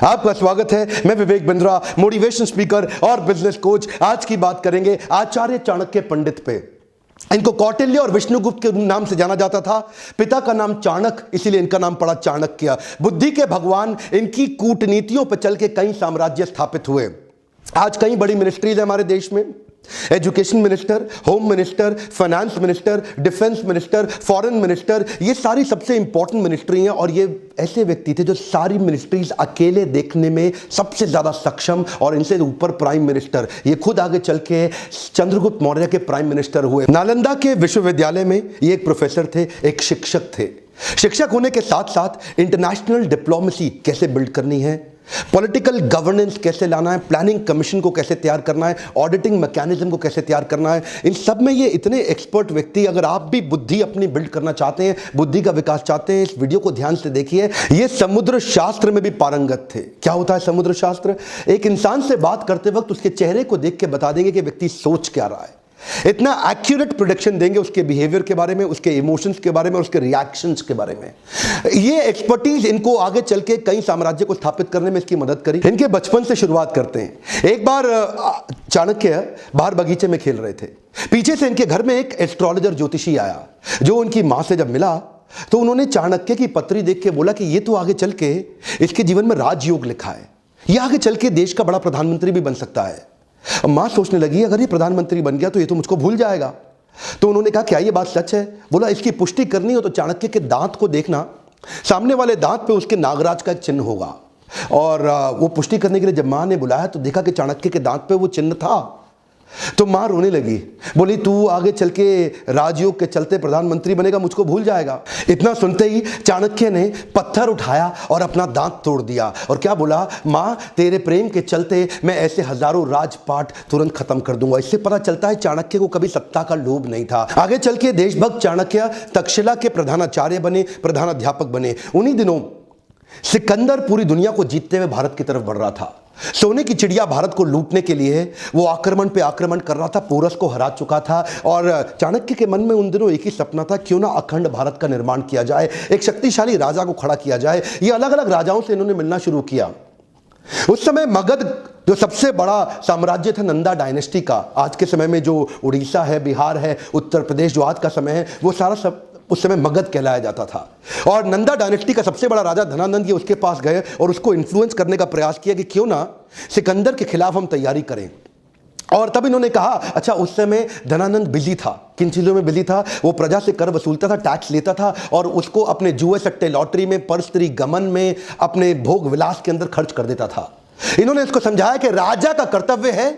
आपका स्वागत है। मैं विवेक बिंद्रा, मोटिवेशन स्पीकर और बिजनेस कोच। आज की बात करेंगे आचार्य चाणक्य पंडित पे। इनको कौटिल्य और विष्णुगुप्त के नाम से जाना जाता था। पिता का नाम चाणक्य, इसीलिए इनका नाम पड़ा चाणक्य। बुद्धि के भगवान। इनकी कूटनीतियों पर चल के कई साम्राज्य स्थापित हुए। आज कई बड़ी मिनिस्ट्रीज है हमारे देश में। Education minister, home minister, finance minister, defence minister, foreign minister, ये सारी सबसे इंपॉर्टेंट मिनिस्ट्री हैं। और ये ऐसे व्यक्ति थे जो सारी मिनिस्ट्रीज अकेले देखने में सबसे ज्यादा सक्षम, और इनसे ऊपर प्राइम मिनिस्टर, ये खुद आगे चल के चंद्रगुप्त मौर्य के प्राइम मिनिस्टर हुए। नालंदा के विश्वविद्यालय में ये एक प्रोफेसर थे, एक शिक्षक थे। शिक्षक होने के साथ साथ इंटरनेशनल डिप्लोमेसी कैसे बिल्ड करनी है, पॉलिटिकल गवर्नेंस कैसे लाना है, प्लानिंग कमीशन को कैसे तैयार करना है, ऑडिटिंग मैकेनिज्म को कैसे तैयार करना है, इन सब में ये इतने एक्सपर्ट व्यक्ति। अगर आप भी बुद्धि अपनी बिल्ड करना चाहते हैं, बुद्धि का विकास चाहते हैं, इस वीडियो को ध्यान से देखिए। ये समुद्र शास्त्र में भी पारंगत थे। क्या होता है समुद्र शास्त्र? एक इंसान से बात करते वक्त उसके चेहरे को देख के बता देंगे कि व्यक्ति सोच क्या रहा है। इतना एक्यूरेट प्रोडिक्शन देंगे उसके बिहेवियर के बारे में, उसके इमोशंस के बारे में, उसके रिएक्शंस के बारे में। ये एक्सपर्टीज इनको आगे चल के कई साम्राज्य को स्थापित करने में इसकी मदद करी। इनके बचपन से शुरुआत करते हैं। एक बार चाणक्य बाहर बगीचे में खेल रहे थे। पीछे से इनके घर में एक एस्ट्रोलॉजर ज्योतिषी आया, जो उनकी मां से जब मिला तो उन्होंने चाणक्य की पत्री देख के बोला कि ये तो आगे चल के इसके जीवन में राजयोग लिखा है, ये आगे चल के देश का बड़ा प्रधानमंत्री भी बन सकता है। मां सोचने लगी अगर ये प्रधानमंत्री बन गया तो ये तो मुझको भूल जाएगा। तो उन्होंने कहा क्या ये बात सच है? बोला इसकी पुष्टि करनी हो तो चाणक्य के दांत को देखना, सामने वाले दांत पे उसके नागराज का चिन्ह होगा। और वो पुष्टि करने के लिए जब मां ने बुलाया तो देखा कि चाणक्य के दांत पे वो चिन्ह था। तो मां रोने लगी, बोली तू आगे चल के राजयोग के चलते प्रधानमंत्री बनेगा, मुझको भूल जाएगा। इतना सुनते ही चाणक्य ने पत्थर उठाया और अपना दांत तोड़ दिया और क्या बोला, मां तेरे प्रेम के चलते मैं ऐसे हजारों राजपाट तुरंत खत्म कर दूंगा। इससे पता चलता है चाणक्य को कभी सत्ता का लोभ नहीं था। आगे चल के देशभक्त चाणक्य तक्षशिला के प्रधानाचार्य बने, प्रधानाध्यापक बने। उन्हीं दिनों सिकंदर पूरी दुनिया को जीतते हुए भारत की तरफ बढ़ रहा था। सोने की चिड़िया भारत को लूटने के लिए वो आक्रमण पे आक्रमण कर रहा था, पोरस को हरा चुका था। और चाणक्य के मन में उन दिनों एक ही सपना था, क्यों ना अखंड भारत का निर्माण किया जाए, एक शक्तिशाली राजा को खड़ा किया जाए। ये अलग अलग राजाओं से इन्होंने मिलना शुरू किया। उस समय मगध जो सबसे बड़ा साम्राज्य था नंदा डायनेस्टी का, आज के समय में जो उड़ीसा है, बिहार है, उत्तर प्रदेश जो आज का समय है, वो सारा सब उस समय मगध कहलाया जाता था। और नंदा डायनेस्टी का सबसे बड़ा राजा धनानंद ये उसके पास गए और उसको इन्फ्लुएंस करने का प्रयास किया कि क्यों ना सिकंदर के खिलाफ हम तैयारी करें। और तब इन्होंने कहा, अच्छा उस समय धनानंद बिजी था, किन चीजों में बिजी था? वो प्रजा से कर वसूलता था, टैक्स लेता था और उसको अपने जुए सट्टे लॉटरी में, पर स्त्री गमन में, अपने भोग विलास के अंदर खर्च कर देता था। इन्होंने इसको समझाया कि राजा का कर्तव्य है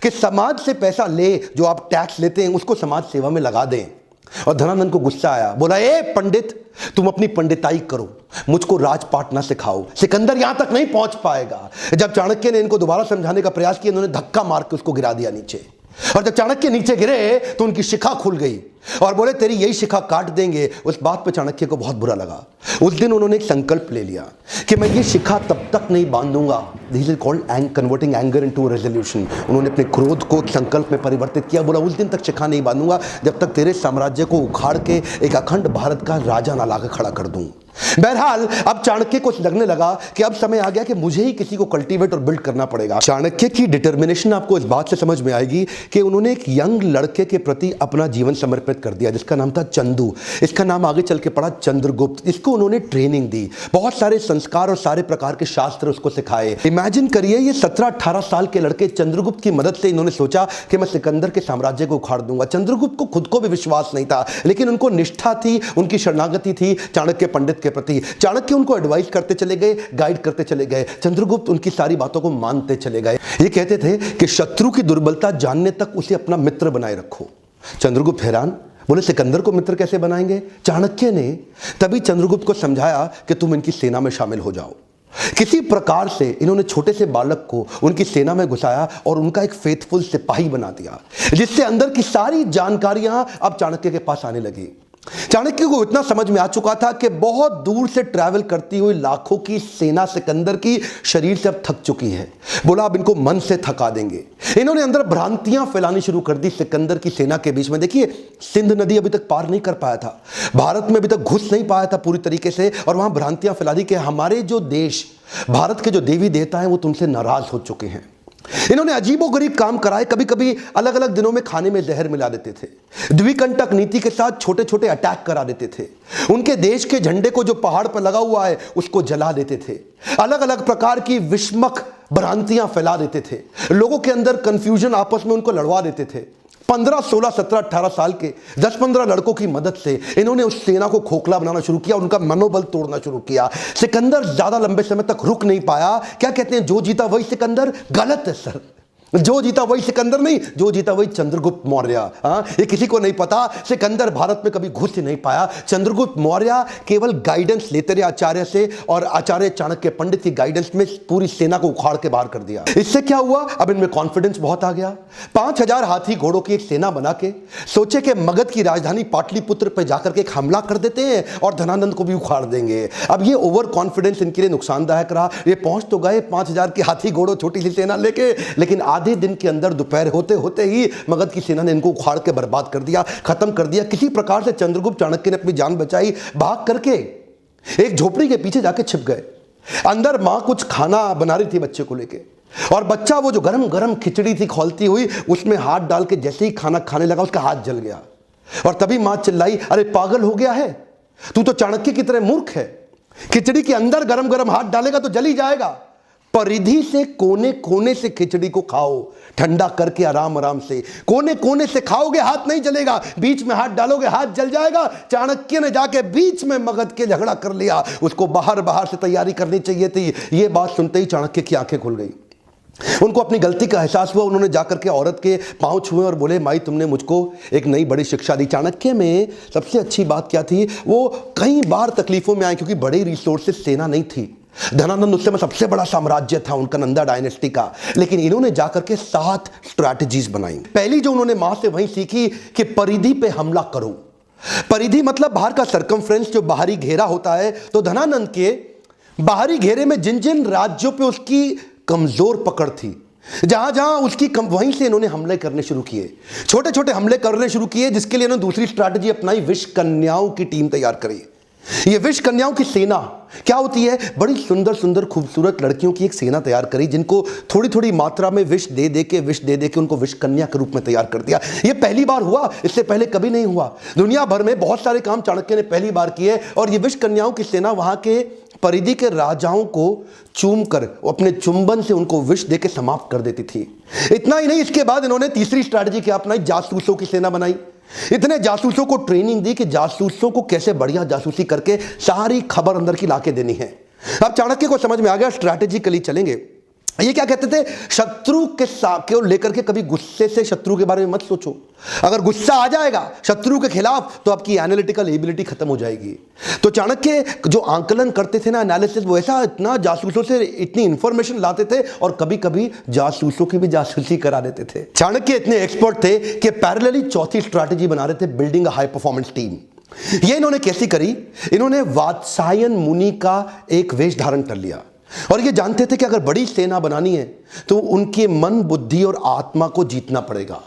कि समाज से पैसा ले, जो आप टैक्स लेते हैं उसको समाज सेवा में लगा दें। और धनानंद को गुस्सा आया, बोला ए पंडित तुम अपनी पंडिताई करो, मुझको राजपाट ना सिखाओ, सिकंदर यहां तक नहीं पहुंच पाएगा। जब चाणक्य ने इनको दोबारा समझाने का प्रयास किया, इन्होंने धक्का मार के उसको गिरा दिया नीचे। और जब चाणक्य नीचे गिरे तो उनकी शिखा खुल गई और बोले तेरी यही शिखा काट देंगे। उस बात पर चाणक्य को बहुत बुरा लगा। उस दिन उन्होंने एक संकल्प ले लिया कि मैं ये शिखा तब तक नहीं बांधूंगा। This is called converting anger into resolution. उन्होंने अपने क्रोध को संकल्प में परिवर्तित किया। बोला उस दिन तक शिखा नहीं बांधूंगा जब तक तेरे साम्राज्य को उखाड़ के एक अखंड भारत का राजा ना लाकर खड़ा कर दूं। बहरहाल अब चाणक्य को लगने लगा कि अब समय आ गया कि मुझे ही किसी को कल्टीवेट और बिल्ड करना पड़ेगा। चाणक्य की डिटर्मिनेशन आपको इस बात से समझ में आएगी कि उन्होंने एक यंग लड़के के प्रति अपना जीवन समर्पित कर दिया, जिसका नाम था चंदू। इसका नाम आगे चल के पड़ा चंद्रगुप्त। इसको उन्होंने ट्रेनिंग दी, बहुत सारे संस्कार और सारे प्रकार के शास्त्र उसको सिखाए। इमेजिन करिए ये 17-18 साल के लड़के, चंद्रगुप्त की मदद से इन्होंने सोचा कि मैं सिकंदर के साम्राज्य को उखाड़ दूंगा। चंद्रगुप्त को खुद को भी विश्वास नहीं था, लेकिन उनको निष्ठा थी, उनकी शरणागति थी चाणक्य पंडित के प्रति। चाणक्य उनको एडवाइस करते चले गए, गाइड करते चले गए। चंद्रगुप्त उनकी सारी बातों को मानते चले गए। ये कहते थे कि शत्रु की दुर्बलता जानने तक उसे अपना मित्र बनाए रखो। चंद्रगुप्त हैरान, बोले सिकंदर को मित्र कैसे बनाएंगे? चाणक्य ने तभी चंद्रगुप्त को समझाया कि तुम इनकी सेना में शामिल हो जाओ। किसी प्रकार से इन्होंने छोटे से बालक को उनकी सेना में घुसाया और उनका एक फेथफुल सिपाही बना दिया, जिससे अंदर की सारी जानकारियां अब चाणक्य के पास आने लगी। चाणक्य को इतना समझ में आ चुका था कि बहुत दूर से ट्रैवल करती हुई लाखों की सेना सिकंदर की शरीर से अब थक चुकी है। बोला अब इनको मन से थका देंगे। इन्होंने अंदर भ्रांतियां फैलानी शुरू कर दी सिकंदर की सेना के बीच में। देखिए, सिंध नदी अभी तक पार नहीं कर पाया था, भारत में अभी तक घुस नहीं पाया था पूरी तरीके से, और वहां भ्रांतियां फैला दी कि हमारे जो देश, भारत के जो देवी देवता हैं वो तुमसे नाराज हो चुके हैं। इन्होंने अजीबोगरीब काम कराए। कभी कभी अलग अलग दिनों में खाने में जहर मिला देते थे, द्विकंटक नीति के साथ छोटे छोटे अटैक करा देते थे, उनके देश के झंडे को जो पहाड़ पर लगा हुआ है उसको जला देते थे, अलग अलग प्रकार की विषमक भ्रांतियां फैला देते थे, लोगों के अंदर कंफ्यूजन, आपस में उनको लड़वा देते थे। 15, 16, 17, 18 साल के 10-15 लड़कों की मदद से इन्होंने उस सेना को खोखला बनाना शुरू किया, उनका मनोबल तोड़ना शुरू किया। सिकंदर ज्यादा लंबे समय तक रुक नहीं पाया। क्या कहते हैं, जो जीता वही सिकंदर? गलत है सर, जो जीता वही सिकंदर नहीं, जो जीता वही चंद्रगुप्त मौर्य। ये किसी को नहीं पता, सिकंदर भारत में कभी घुस ही नहीं पाया। चंद्रगुप्त मौर्य केवल गाइडेंस लेते रहे आचार्य से, और आचार्य चाणक्य पंडित की गाइडेंस में पूरी सेना को उखाड़ के बाहर कर दिया। इससे क्या हुआ, अब इनमें कॉन्फिडेंस बहुत आ गया। 5000 हाथी घोड़ों की एक सेना बना के सोचे कि मगध की राजधानी पाटलिपुत्र पर जाकर के एक हमला कर देते हैं और धनानंद को भी उखाड़ देंगे। अब ये ओवर कॉन्फिडेंस इनके लिए नुकसानदायक रहा। ये पहुंच तो गए 5000 के हाथी घोड़ों छोटी सी सेना लेके, लेकिन आधे दिन के अंदर दोपहर होते होते ही मगध की सेना ने इनको उखाड़ के बर्बाद कर दिया, खत्म कर दिया। किसी प्रकार से चंद्रगुप्त चाणक्य ने अपनी जान बचाई, भाग करके एक झोपड़ी के पीछे जाके छिप गए। अंदर मां कुछ खाना बना रही थी बच्चे को लेके, और बच्चा वो जो गरम गरम खिचड़ी थी खौलती हुई, उसमें हाथ डाल के जैसे ही खाना खाने लगा उसका हाथ जल गया। और तभी मां चिल्लाई, अरे पागल हो गया है तू, तो चाणक्य की तरह मूर्ख है, खिचड़ी के अंदर गरम गरम हाथ डालेगा तो जल ही जाएगा। परिधि से कोने कोने से खिचड़ी को खाओ, ठंडा करके आराम आराम से, कोने कोने से खाओगे हाथ नहीं जलेगा, बीच में हाथ डालोगे हाथ जल जाएगा। चाणक्य ने जाके बीच में मगध के झगड़ा कर लिया, उसको बाहर बाहर से तैयारी करनी चाहिए थी। यह बात सुनते ही चाणक्य की आंखें खुल गई, उनको अपनी गलती का एहसास हुआ। उन्होंने जाकर के औरत के पांव छुए और बोले, माई तुमने मुझको एक नई बड़ी शिक्षा दी। चाणक्य में सबसे अच्छी बात क्या थी, वो कई बार तकलीफों में आए क्योंकि बड़े रिसोर्सेस सेना नहीं थी। धनानंद उस समय सबसे बड़ा साम्राज्य था उनका, नंदा डायनेस्टी का, लेकिन इन्होंने जाकर के 7 स्ट्रैटेजीज बनाई। पहली जो उन्होंने मां से वही सीखी कि परिधि पे हमला करो। परिधि मतलब बाहर का सर्कमफ्रेंस, जो बाहरी घेरा होता है। तो धनानंद के बाहरी घेरे में जिन जिन राज्यों पे उसकी कमजोर पकड़ थी, जहां जहां उसकी वहीं से इन्होंने हमले करने शुरू किए, छोटे छोटे हमले करने शुरू किए, जिसके लिए इन्होंने दूसरी स्ट्रैटेजी अपनाई, विष कन्याओं की टीम तैयार करी। ये विष कन्याओं की सेना क्या होती है, बड़ी सुंदर सुंदर खूबसूरत लड़कियों की एक सेना तैयार करी, जिनको थोड़ी थोड़ी मात्रा में विष दे दे के उनको विष कन्या के रूप में तैयार कर दिया। ये पहली बार हुआ, इससे पहले कभी नहीं हुआ। दुनिया भर में बहुत सारे काम चाणक्य ने पहली बार किए, और ये विष कन्याओं की सेना वहां के परिधि के राजाओं को चूम कर अपने चुंबन से उनको विष देके समाप्त कर देती थी। इतना ही नहीं, इसके बाद इन्होंने तीसरी स्ट्रैटेजी क्या अपनाई, जासूसों की सेना बनाई। इतने जासूसों को ट्रेनिंग दी कि जासूसों को कैसे बढ़िया जासूसी करके सारी खबर अंदर की लाके देनी है। अब चाणक्य को समझ में आ गया, स्ट्रैटेजिकली चलेंगे। ये क्या कहते थे, शत्रु के लेकर के कभी गुस्से से शत्रु के बारे में मत सोचो। अगर गुस्सा आ जाएगा शत्रु के खिलाफ तो आपकी एनालिटिकल एबिलिटी खत्म हो जाएगी। तो चाणक्य जो आंकलन करते थे ना, एनालिसिस, वो ऐसा इतना जासूसों से इतनी इंफॉर्मेशन लाते थे, और कभी कभी जासूसों की भी जासूसी करा देते थे। चाणक्य इतने एक्सपर्ट थे कि पैरेलली चौथी स्ट्रैटेजी बना रहे थे, building a high performance team. ये इन्होंने कैसी करी, इन्होंने वात्सायन मुनि का एक वेश धारण कर लिया, और ये जानते थे कि अगर बड़ी सेना बनानी है तो उनके मन, बुद्धि और आत्मा को जीतना पड़ेगा।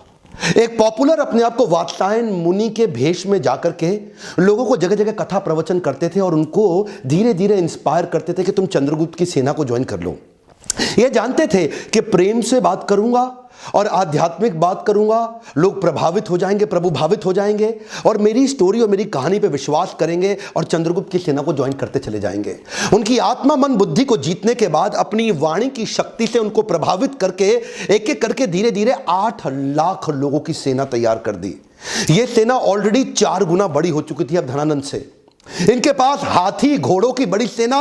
एक पॉपुलर अपने आप को वात्सायन मुनि के भेष में जाकर के लोगों को जगह जगह कथा प्रवचन करते थे, और उनको धीरे धीरे इंस्पायर करते थे कि तुम चंद्रगुप्त की सेना को ज्वाइन कर लो। ये जानते थे कि प्रेम से बात करूंगा और आध्यात्मिक बात करूंगा, लोग प्रभावित हो जाएंगे, प्रभुभावित हो जाएंगे, और मेरी स्टोरी और मेरी कहानी पे विश्वास करेंगे और चंद्रगुप्त की सेना को ज्वाइन करते चले जाएंगे। उनकी आत्मा, मन, बुद्धि को जीतने के बाद अपनी वाणी की शक्ति से उनको प्रभावित करके एक एक करके धीरे धीरे 8 लाख लोगों की सेना तैयार कर दी। यह सेना ऑलरेडी 4 गुना बड़ी हो चुकी थी अब धनानंद से। इनके पास हाथी घोड़ों की बड़ी सेना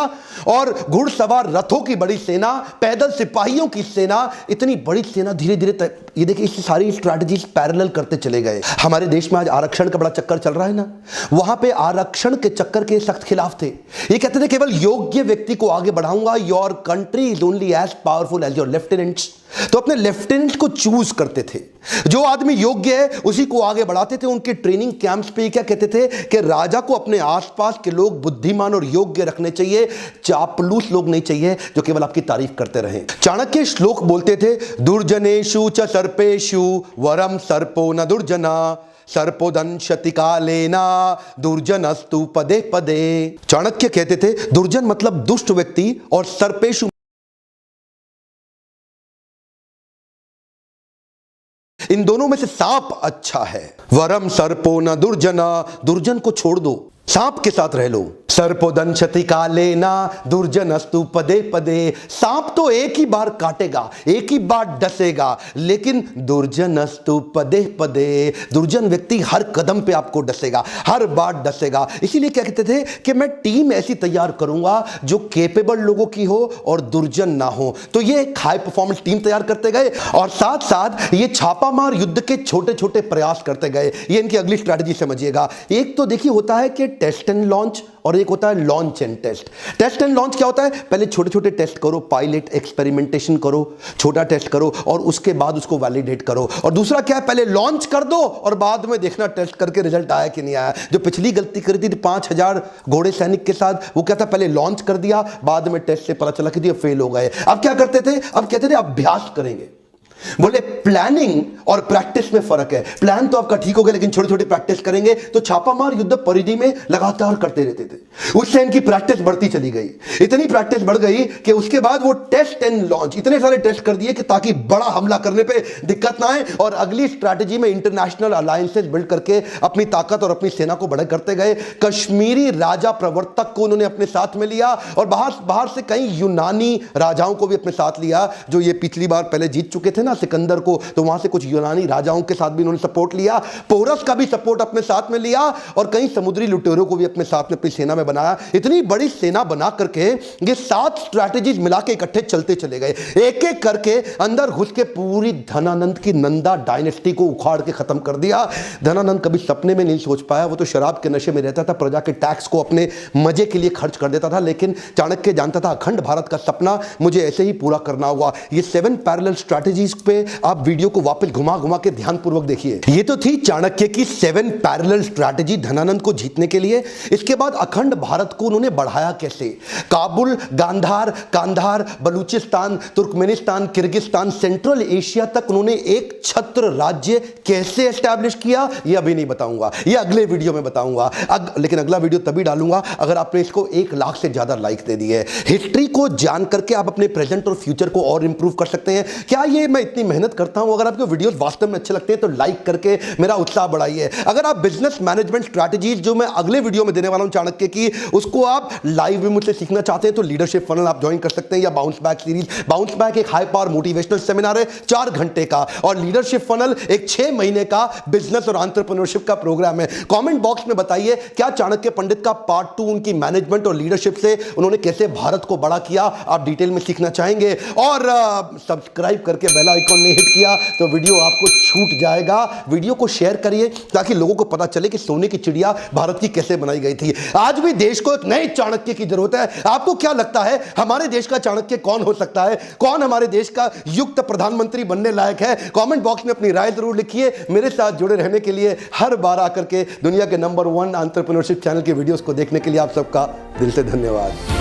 और घुड़सवार रथों की बड़ी सेना, पैदल सिपाहियों की सेना, इतनी बड़ी सेना धीरे धीरे ये देखिए, इस सारी स्ट्रैटेजीज पैरेलल करते चले गए। हमारे देश में आज आरक्षण का बड़ा चक्कर चल रहा है ना, वहां पे आरक्षण के चक्कर के सख्त खिलाफ थे। ये कहते थे केवल योग्य व्यक्ति को आगे बढ़ाऊंगा, your country is only as powerful as your lieutenants. तो अपने लेफ्टिनेंट को चूज करते थे। जो आदमी योग्य है उसी को आगे बढ़ाते थे। उनके ट्रेनिंग कैंप्स पे क्या कहते थे कि राजा को अपने आसपास के लोग बुद्धिमान और योग्य रखने चाहिए, चापलूस लोग नहीं चाहिए जो केवल आपकी तारीफ करते रहें। चाणक्य श्लोक बोलते थे, दुर्जनेषु च सर्पेषु वरम सर्पो न दुर्जना, सर्पोदंशति कालेना दुर्जनस्तु पदे पदे। चाणक्य कहते थे दुर्जन मतलब दुष्ट व्यक्ति और सर्पेषु इन दोनों में से सांप अच्छा है। वरम सर्पो न दुर्जना, दुर्जन को छोड़ दो, सांप के साथ रह लो। सर्पोदंशति कालेना दुर्जनस्तु पदे पदे, सांप तो एक ही बार काटेगा, एक ही बार डसेगा, लेकिन दुर्जनस्तु पदे पदे, दुर्जन व्यक्ति हर कदम पे आपको डसेगा, हर बार डसेगा। इसीलिए क्या कहते थे कि मैं टीम ऐसी तैयार करूंगा जो केपेबल लोगों की हो और दुर्जन ना हो। तो ये एक हाई परफॉर्मेंस टीम तैयार करते गए और साथ साथ ये छापामार युद्ध के छोटे छोटे प्रयास करते गए। ये इनकी अगली स्ट्रैटेजी समझिएगा। एक तो देखिए होता है कि टेस्ट एंड लॉन्च और एक होता है launch and test. Test and launch क्या होता है? पहले छोटे छोटे टेस्ट करो, पायलट एक्सपेरिमेंटेशन करो, छोटा टेस्ट करो और उसके बाद उसको वैलिडेट करो। और दूसरा क्या है, पहले लॉन्च कर दो और बाद में देखना टेस्ट करके रिजल्ट आया कि नहीं आया। जो पिछली गलती करी थी 5000 घोड़े सैनिक के साथ, वो क्या था, पहले लॉन्च कर दिया, बाद में टेस्ट से पता चला कि ये फेल हो गए। अब क्या करते थे, अब कहते थे अभ्यास करेंगे। बोले प्लानिंग और प्रैक्टिस में फर्क है। प्लान तो आपका ठीक हो गया लेकिन छोटी छोटी प्रैक्टिस करेंगे। तो छापामार युद्ध परिधि में लगातार करते रहते थे। उससे इनकी प्रैक्टिस बढ़ती चली गई, इतनी प्रैक्टिस बढ़ गई कि उसके बाद वो टेस्ट एंड लॉन्च इतने सारे टेस्ट कर दिए कि ताकि बड़ा हमला करने पे दिक्कत ना आए। और अगली स्ट्रैटेजी में इंटरनेशनल अलायंसेस बिल्ड करके अपनी ताकत और अपनी सेना को बड़ा करते गए। कश्मीरी राजा प्रवर्तक को उन्होंने अपने साथ में लिया और बाहर से कई यूनानी राजाओं को भी अपने साथ लिया, जो ये पिछली बार पहले जीत चुके थे सिकंदर को। तो वहां से कुछ यूनानी राजाओं के साथ भी उन्होंने सपोर्ट लिया, पोरस का भी सपोर्ट अपने साथ में लिया और कई समुद्री लुटेरों को भी अपने साथ में अपनी सेना में बनाया। इतनी बड़ी सेना बना करके ये 7 स्ट्रैटेजीज मिला के इकट्ठे चलते चले गए। एक एक करके अंदर घुस के पूरी धनानंद की नंदा डायनेस्टी को उखाड़ के खत्म कर दिया। धनानंद कभी सपने में नहीं सोच पाया, वो तो शराब के नशे में रहता था, प्रजा के टैक्स को अपने मजे के लिए खर्च कर देता था। लेकिन चाणक्य जानता था अखंड भारत का सपना मुझे ऐसे ही पूरा करना होगा। ये 7 पैरेलल स्ट्रैटेजीज पे आप वीडियो को वापस घुमा घुमा के ध्यानपूर्वक देखिए। ये तो थी चाणक्य की 7 पैरेलल स्ट्रैटेजी धनानंद को जीतने के लिए। इसके बाद अखंड भारत को उन्होंने बढ़ाया कैसे? Kabul, Gandhar, Kandahar, Balochistan, Turkmenistan, Kyrgyzstan, central Asia तक उन्होंने एक छत्र राज्य कैसे एस्टैब्लिश किया, ये अभी नहीं बताऊंगा, ये अगले वीडियो में बताऊंगा। लेकिन अगला वीडियो तभी डालूंगा अगर आपने इसको 1 लाख से ज्यादा लाइक दे दिए। हिस्ट्री को जान करके आप अपने प्रेजेंट और फ्यूचर को और इंप्रूव कर सकते हैं। क्या ये मैं इतनी मेहनत करता हूं? अगर आपको वीडियोस वास्तव में अच्छे लगते हैं तो लाइक करके मेरा उत्साह बढ़ाइए। अगर आप बिजनेस मैनेजमेंट स्ट्रैटेजीज जो मैं अगले वीडियो में देने वाला हूं चाणक्य की, उसको आप लाइव में मुझसे सीखना चाहते हैं तो लीडरशिप फनल आप ज्वाइन कर सकते हैं, या bounce back series. Bounce back एक हाई पावर मोटिवेशनल सेमिनार है 4 घंटे का, और लीडरशिप फनल एक 6 महीने का बिजनेस और एंटरप्रेन्योरशिप का प्रोग्राम है। कमेंट बॉक्स में बताइए क्या चाणक्य पंडित का पार्ट 2 उनकी मैनेजमेंट और लीडरशिप से उन्होंने कैसे भारत को बड़ा किया आप डिटेल में सीखना चाहेंगे। और सब्सक्राइब करके बेल आइकॉन नहीं हिट किया तो वीडियो आपको छूट जाएगा। वीडियो को शेयर करिए ताकि लोगों को पता चले कि सोने की चिड़िया भारत की कैसे बनाई गई थी। आज भी देश को एक नए चाणक्य की जरूरत है। आपको क्या लगता है हमारे देश का चाणक्य कौन हो सकता है? कौन हमारे देश का युक्त प्रधानमंत्री बनने लायक है? कमेंट बॉक्स में अपनी राय जरूर लिखिए। मेरे साथ जुड़े रहने के लिए, हर बार आकर के दुनिया के नंबर 1 एंटरप्रेन्योरशिप चैनल के वीडियोस को देखने के लिए आप सबका दिल से धन्यवाद।